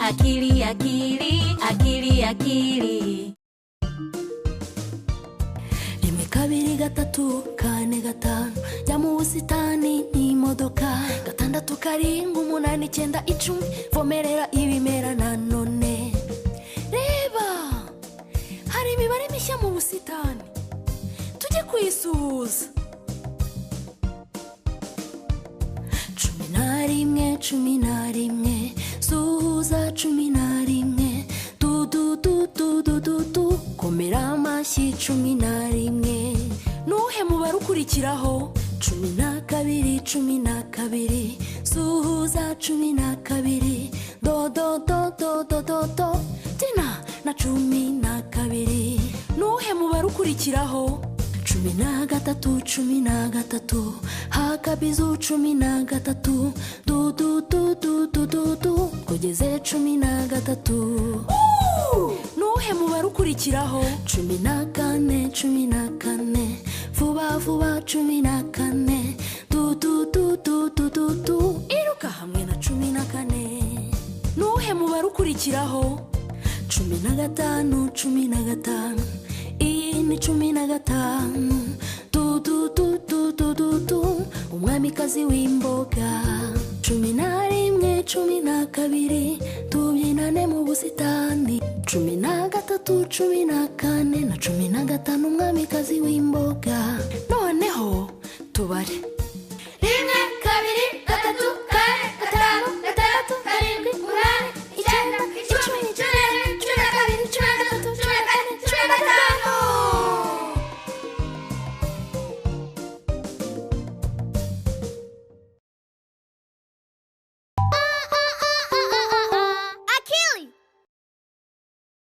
akili akili akili akili. Rimwe kabiri gatatu kane gatanu jya mu busitani n'imodoka, gatandatu karindwi umunani icyenda icumi vomerera ibimera nanone. Reba hari imibare mishya mu busitani, tujye kwisuhuza. 11 11 suhuza 11 du du du du du du du komera amashyi 11. Nuhe mubare ukurikiraho 12 12 suhuza 12 do do do do do do do tina na 12. Nuhe mubare ukurikiraho 13 13 hakabizu 13 du du du du du du du kugeze 13. Nuhe mubare ukurikiraho 14 14 vuba vuba 14 du du du du du du du iruka hamwe na 14. Nuhe mubare ukurikiraho 15 15 iyi ni 15 du du du du du du du umwamikazi w'imboga. 11 12 tubyinane mu busitani. 13 14 na 15 umwamikazi w'imboga. Noneho tubare